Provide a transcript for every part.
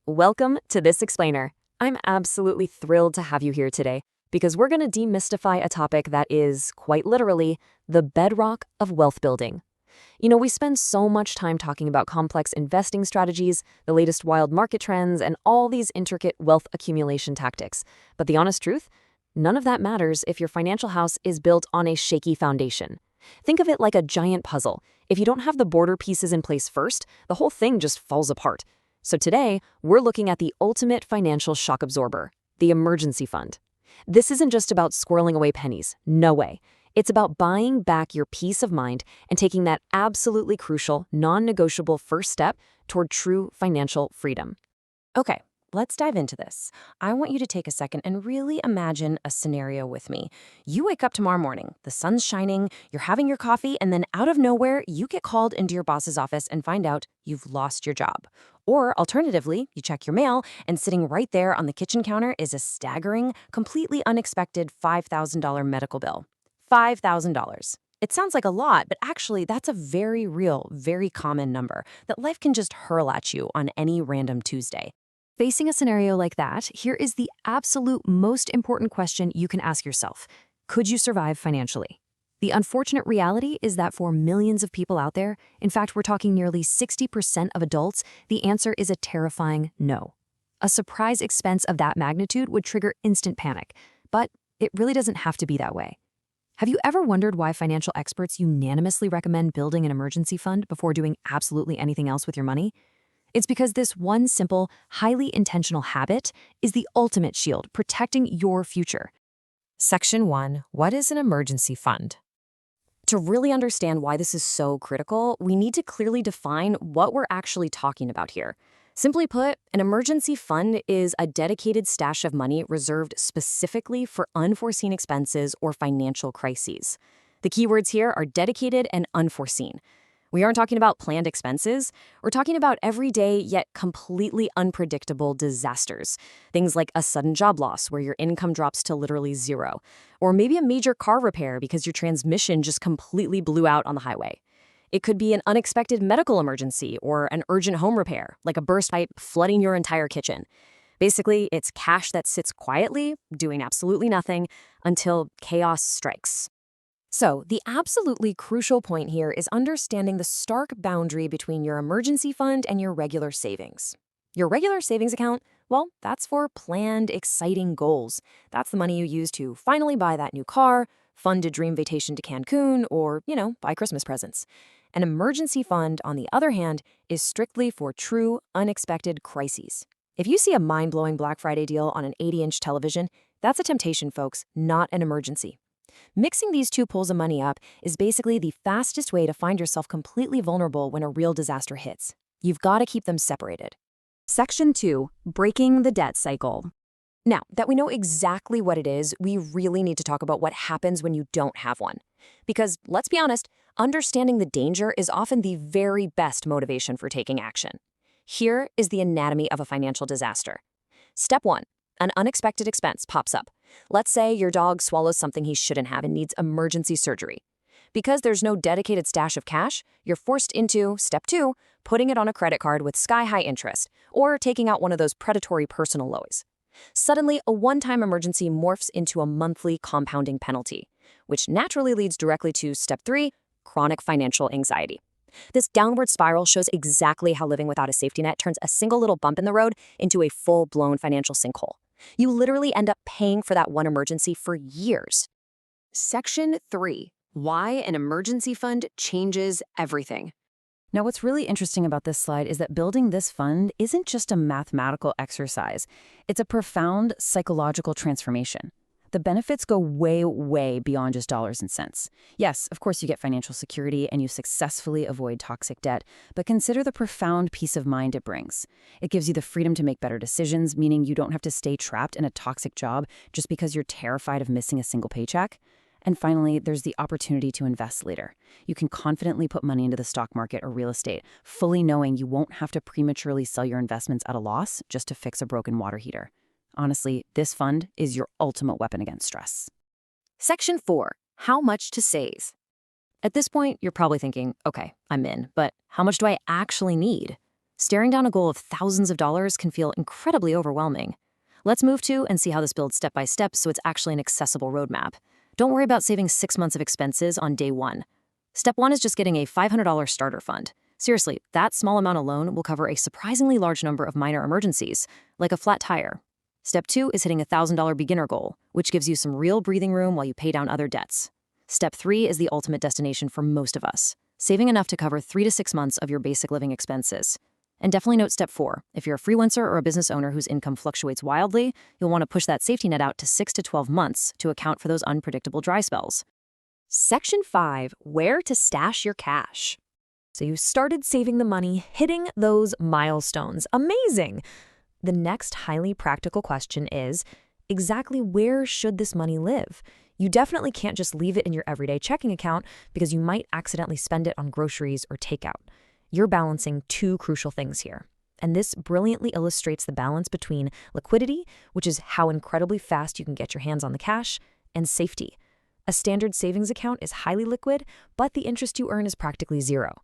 Welcome to This Explainer. I'm absolutely thrilled to have you here today because we're going to demystify a topic that is, quite literally, the bedrock of wealth building. We spend so much time talking about complex investing strategies, the latest wild market trends, and all these intricate wealth accumulation tactics. But the honest truth? None of that matters if your financial house is built on a shaky foundation. Think of it like a giant puzzle. If you don't have the border pieces in place first, the whole thing just falls apart. So today, we're looking at the ultimate financial shock absorber, the emergency fund. This isn't just about squirreling away pennies. No way. It's about buying back your peace of mind and taking that absolutely crucial, non-negotiable first step toward true financial freedom. Okay, let's dive into this. I want you to take a second and really imagine a scenario with me. You wake up tomorrow morning, the sun's shining, you're having your coffee, and then out of nowhere, you get called into your boss's office and find out you've lost your job. Or alternatively, you check your mail, and sitting right there on the kitchen counter is a staggering, completely unexpected $5,000 medical bill. $5,000. It sounds like a lot, but actually that's a very real, very common number that life can just hurl at you on any random Tuesday. Facing a scenario like that, here is the absolute most important question you can ask yourself. Could you survive financially? The unfortunate reality is that for millions of people out there, in fact, we're talking nearly 60% of adults, the answer is a terrifying no. A surprise expense of that magnitude would trigger instant panic, but it really doesn't have to be that way. Have you ever wondered why financial experts unanimously recommend building an emergency fund before doing absolutely anything else with your money? It's because this one simple, highly intentional habit is the ultimate shield protecting your future. Section 1. What is an emergency fund? To really understand why this is so critical, we need to clearly define what we're actually talking about here. Simply put, an emergency fund is a dedicated stash of money reserved specifically for unforeseen expenses or financial crises. The keywords here are dedicated and unforeseen. We aren't talking about planned expenses. We're talking about everyday yet completely unpredictable disasters. Things like a sudden job loss where your income drops to literally zero. Or maybe a major car repair because your transmission just completely blew out on the highway. It could be an unexpected medical emergency or an urgent home repair, like a burst pipe flooding your entire kitchen. Basically, it's cash that sits quietly, doing absolutely nothing, until chaos strikes. So, the absolutely crucial point here is understanding the stark boundary between your emergency fund and your regular savings. Your regular savings account, well, that's for planned, exciting goals. That's the money you use to finally buy that new car, fund a dream vacation to Cancun, or, buy Christmas presents. An emergency fund, on the other hand, is strictly for true, unexpected crises. If you see a mind-blowing Black Friday deal on an 80-inch television, that's a temptation, folks, not an emergency. Mixing these two pools of money up is basically the fastest way to find yourself completely vulnerable when a real disaster hits. You've got to keep them separated. Section 2. Breaking the debt cycle. Now, that we know exactly what it is, we really need to talk about what happens when you don't have one. Because, let's be honest, understanding the danger is often the very best motivation for taking action. Here is the anatomy of a financial disaster. Step 1. An unexpected expense pops up. Let's say your dog swallows something he shouldn't have and needs emergency surgery. Because there's no dedicated stash of cash, you're forced into, step 2, putting it on a credit card with sky-high interest, or taking out one of those predatory personal loans. Suddenly, a one-time emergency morphs into a monthly compounding penalty, which naturally leads directly to step 3, chronic financial anxiety. This downward spiral shows exactly how living without a safety net turns a single little bump in the road into a full-blown financial sinkhole. You literally end up paying for that one emergency for years. Section 3. Why an emergency fund changes everything. Now, what's really interesting about this slide is that building this fund isn't just a mathematical exercise. It's a profound psychological transformation. The benefits go way, way beyond just dollars and cents. Yes, of course you get financial security and you successfully avoid toxic debt, but consider the profound peace of mind it brings. It gives you the freedom to make better decisions, meaning you don't have to stay trapped in a toxic job just because you're terrified of missing a single paycheck. And finally, there's the opportunity to invest later. You can confidently put money into the stock market or real estate, fully knowing you won't have to prematurely sell your investments at a loss just to fix a broken water heater. Honestly, this fund is your ultimate weapon against stress. Section 4. How much to save. At this point, you're probably thinking, okay, I'm in, but how much do I actually need? Staring down a goal of thousands of dollars can feel incredibly overwhelming. Let's move to and see how this builds step by step so it's actually an accessible roadmap. Don't worry about saving 6 months of expenses on day one. Step 1 is just getting a $500 starter fund. Seriously, that small amount alone will cover a surprisingly large number of minor emergencies, like a flat tire. Step 2 is hitting a $1,000 beginner goal, which gives you some real breathing room while you pay down other debts. Step 3 is the ultimate destination for most of us, saving enough to cover 3 to 6 months of your basic living expenses. And definitely note Step 4. If you're a freelancer or a business owner whose income fluctuates wildly, you'll want to push that safety net out to 6 to 12 months to account for those unpredictable dry spells. Section 5, where to stash your cash. So you started saving the money, hitting those milestones. Amazing! The next highly practical question is, exactly where should this money live? You definitely can't just leave it in your everyday checking account because you might accidentally spend it on groceries or takeout. You're balancing two crucial things here. And this brilliantly illustrates the balance between liquidity, which is how incredibly fast you can get your hands on the cash, and safety. A standard savings account is highly liquid, but the interest you earn is practically zero.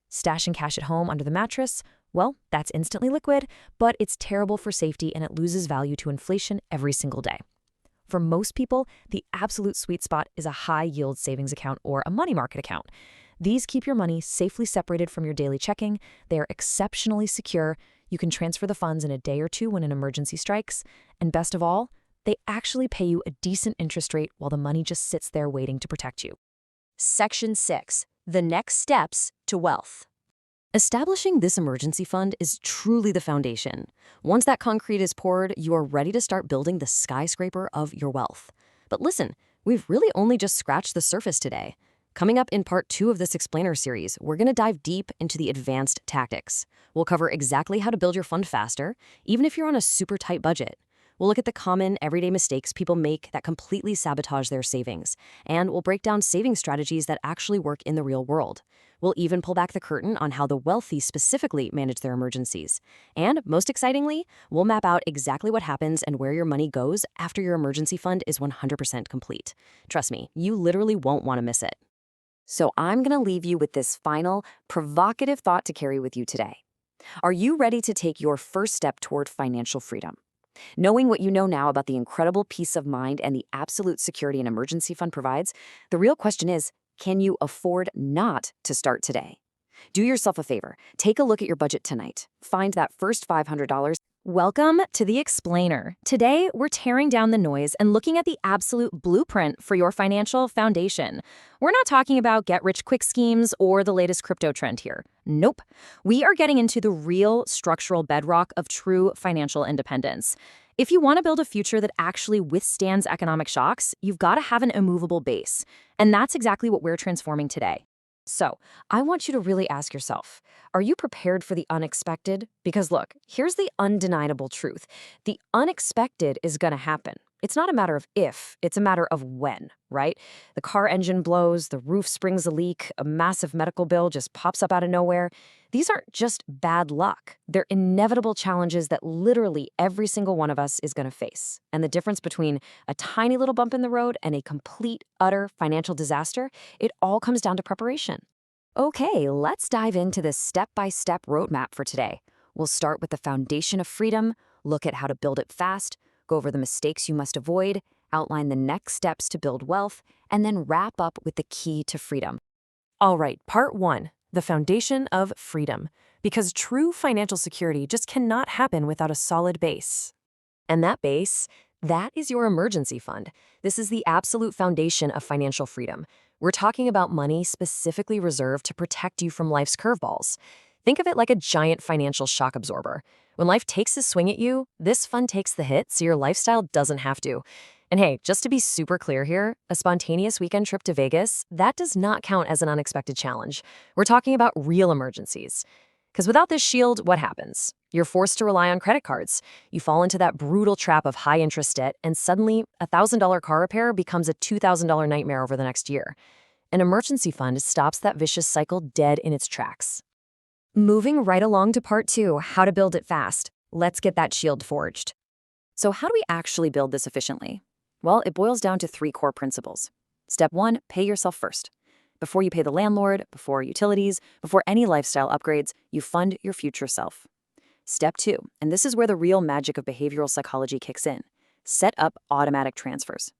Stashing cash at home under the mattress, well, that's instantly liquid, but it's terrible for safety and it loses value to inflation every single day. For most people, the absolute sweet spot is a high-yield savings account or a money market account. These keep your money safely separated from your daily checking. They are exceptionally secure. You can transfer the funds in a day or two when an emergency strikes. And best of all, they actually pay you a decent interest rate while the money just sits there waiting to protect you. Section 6. The next steps to wealth. Establishing this emergency fund is truly the foundation. Once that concrete is poured, you are ready to start building the skyscraper of your wealth. But listen, we've really only just scratched the surface today. Coming up in part 2 of this explainer series, we're going to dive deep into the advanced tactics. We'll cover exactly how to build your fund faster, even if you're on a super tight budget. We'll look at the common, everyday mistakes people make that completely sabotage their savings. And we'll break down saving strategies that actually work in the real world. We'll even pull back the curtain on how the wealthy specifically manage their emergencies. And most excitingly, we'll map out exactly what happens and where your money goes after your emergency fund is 100% complete. Trust me, you literally won't want to miss it. So I'm going to leave you with this final, provocative thought to carry with you today. Are you ready to take your first step toward financial freedom? Knowing what you know now about the incredible peace of mind and the absolute security an emergency fund provides, the real question is, can you afford not to start today? Do yourself a favor. Take a look at your budget tonight. Find that first $500. Welcome to The Explainer. Today, we're tearing down the noise and looking at the absolute blueprint for your financial foundation. We're not talking about get-rich-quick schemes or the latest crypto trend here. Nope. We are getting into the real structural bedrock of true financial independence. If you want to build a future that actually withstands economic shocks, you've got to have an immovable base. And that's exactly what we're transforming today. So, I want you to really ask yourself, are you prepared for the unexpected? Because look, here's the undeniable truth. The unexpected is going to happen. It's not a matter of if, it's a matter of when, right? The car engine blows, the roof springs a leak, a massive medical bill just pops up out of nowhere. These aren't just bad luck. They're inevitable challenges that literally every single one of us is going to face. And the difference between a tiny little bump in the road and a complete, utter financial disaster, it all comes down to preparation. Okay, let's dive into this step-by-step roadmap for today. We'll start with the foundation of freedom, look at how to build it fast, go over the mistakes you must avoid, outline the next steps to build wealth, and then wrap up with the key to freedom. All right, part 1, the foundation of freedom. Because true financial security just cannot happen without a solid base. And that base, that is your emergency fund. This is the absolute foundation of financial freedom. We're talking about money specifically reserved to protect you from life's curveballs. Think of it like a giant financial shock absorber. When life takes a swing at you, this fund takes the hit so your lifestyle doesn't have to. And hey, just to be super clear here, a spontaneous weekend trip to Vegas, that does not count as an unexpected challenge. We're talking about real emergencies. Because without this shield, what happens? You're forced to rely on credit cards. You fall into that brutal trap of high-interest debt, and suddenly, a $1,000 car repair becomes a $2,000 nightmare over the next year. An emergency fund stops that vicious cycle dead in its tracks. Moving right along to part 2, how to build it fast. Let's get that shield forged. So how do we actually build this efficiently? Well, it boils down to 3 core principles. Step 1, pay yourself first. Before you pay the landlord, before utilities, before any lifestyle upgrades, you fund your future self. Step 2, and this is where the real magic of behavioral psychology kicks in. Set up automatic transfers.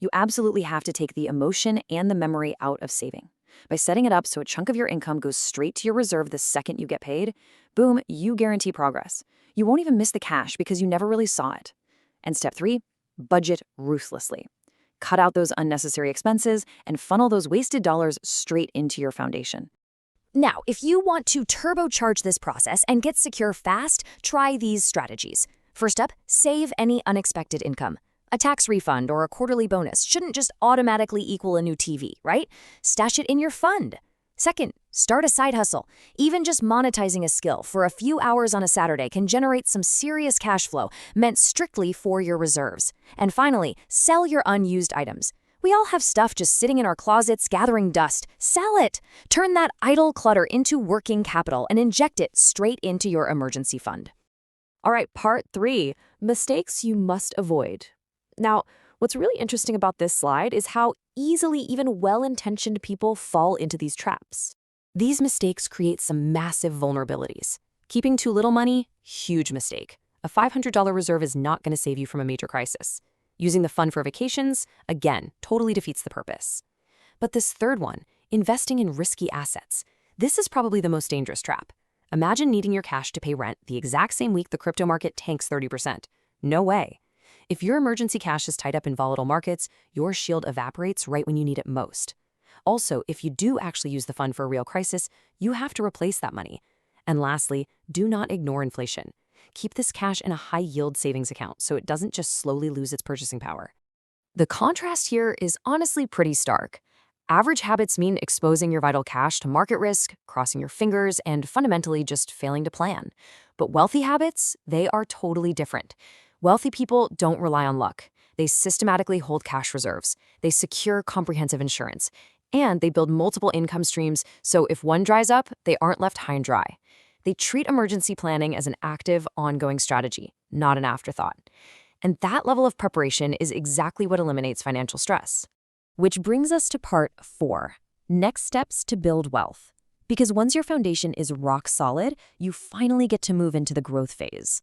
You absolutely have to take the emotion and the memory out of saving. By setting it up so a chunk of your income goes straight to your reserve the second you get paid, boom, you guarantee progress. You won't even miss the cash because you never really saw it. And step 3, budget ruthlessly. Cut out those unnecessary expenses and funnel those wasted dollars straight into your foundation. Now, if you want to turbocharge this process and get secure fast, try these strategies. First up, save any unexpected income. A tax refund or a quarterly bonus shouldn't just automatically equal a new TV, right? Stash it in your fund. Second, start a side hustle. Even just monetizing a skill for a few hours on a Saturday can generate some serious cash flow meant strictly for your reserves. And finally, sell your unused items. We all have stuff just sitting in our closets gathering dust. Sell it! Turn that idle clutter into working capital and inject it straight into your emergency fund. All right, part 3, mistakes you must avoid. Now, what's really interesting about this slide is how easily even well-intentioned people fall into these traps. These mistakes create some massive vulnerabilities. Keeping too little money, huge mistake. A $500 reserve is not going to save you from a major crisis. Using the fund for vacations, again, totally defeats the purpose. But this third one, investing in risky assets, this is probably the most dangerous trap. Imagine needing your cash to pay rent the exact same week the crypto market tanks 30%. No way. If your emergency cash is tied up in volatile markets, your shield evaporates right when you need it most. Also, if you do actually use the fund for a real crisis, you have to replace that money. And lastly, do not ignore inflation. Keep this cash in a high-yield savings account so it doesn't just slowly lose its purchasing power. The contrast here is honestly pretty stark. Average habits mean exposing your vital cash to market risk, crossing your fingers, and fundamentally just failing to plan. But wealthy habits, they are totally different. Wealthy people don't rely on luck. They systematically hold cash reserves. They secure comprehensive insurance. And they build multiple income streams, so if one dries up, they aren't left high and dry. They treat emergency planning as an active, ongoing strategy, not an afterthought. And that level of preparation is exactly what eliminates financial stress. Which brings us to part 4, next steps to build wealth. Because once your foundation is rock solid, you finally get to move into the growth phase.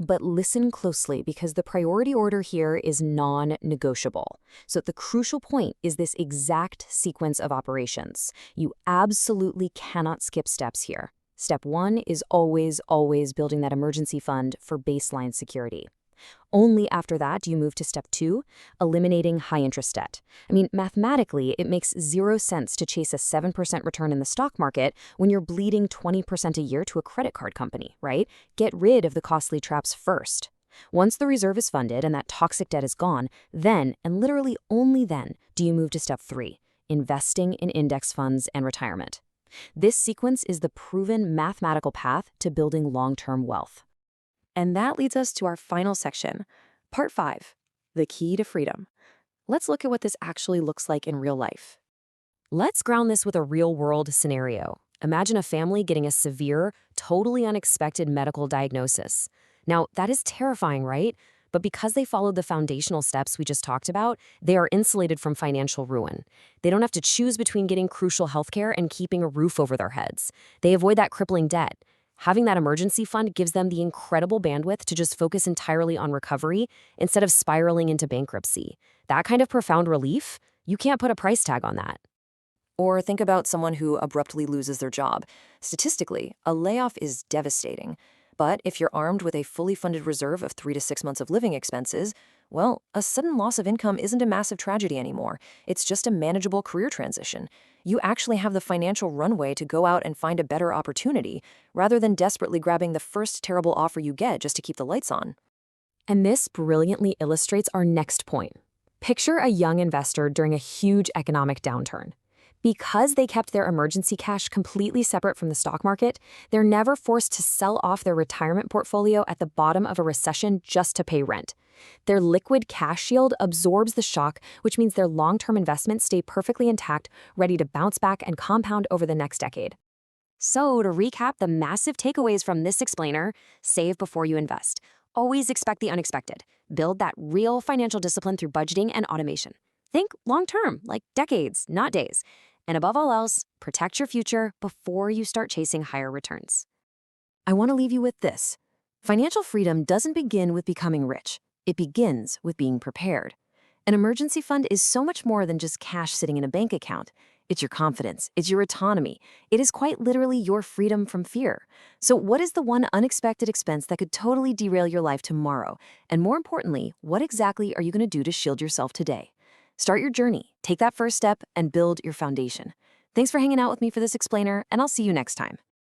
But listen closely because the priority order here is non-negotiable. So the crucial point is this exact sequence of operations. You absolutely cannot skip steps here. Step 1 is always building that emergency fund for baseline security. Only after that do you move to step 2, eliminating high-interest debt. I mean, mathematically, it makes 0 sense to chase a 7% return in the stock market when you're bleeding 20% a year to a credit card company, right? Get rid of the costly traps first. Once the reserve is funded and that toxic debt is gone, then, and literally only then, do you move to step 3, investing in index funds and retirement. This sequence is the proven mathematical path to building long-term wealth. And that leads us to our final section, part 5, the key to freedom. Let's look at what this actually looks like in real life. Let's ground this with a real-world scenario. Imagine a family getting a severe, totally unexpected medical diagnosis. Now, that is terrifying, right? But because they followed the foundational steps we just talked about, they are insulated from financial ruin. They don't have to choose between getting crucial healthcare and keeping a roof over their heads. They avoid that crippling debt. Having that emergency fund gives them the incredible bandwidth to just focus entirely on recovery instead of spiraling into bankruptcy. That kind of profound relief, you can't put a price tag on that. Or think about someone who abruptly loses their job. Statistically, a layoff is devastating. But if you're armed with a fully funded reserve of 3 to 6 months of living expenses, well, a sudden loss of income isn't a massive tragedy anymore. It's just a manageable career transition. You actually have the financial runway to go out and find a better opportunity, rather than desperately grabbing the first terrible offer you get just to keep the lights on. And this brilliantly illustrates our next point. Picture a young investor during a huge economic downturn. Because they kept their emergency cash completely separate from the stock market, they're never forced to sell off their retirement portfolio at the bottom of a recession just to pay rent. Their liquid cash shield absorbs the shock, which means their long-term investments stay perfectly intact, ready to bounce back and compound over the next decade. So, to recap the massive takeaways from this explainer, save before you invest. Always expect the unexpected. Build that real financial discipline through budgeting and automation. Think long-term, like decades, not days. And above all else, protect your future before you start chasing higher returns. I want to leave you with this. Financial freedom doesn't begin with becoming rich. It begins with being prepared. An emergency fund is so much more than just cash sitting in a bank account. It's your confidence. It's your autonomy. It is quite literally your freedom from fear. So what is the one unexpected expense that could totally derail your life tomorrow? And more importantly, what exactly are you going to do to shield yourself today? Start your journey, take that first step, and build your foundation. Thanks for hanging out with me for this explainer, and I'll see you next time.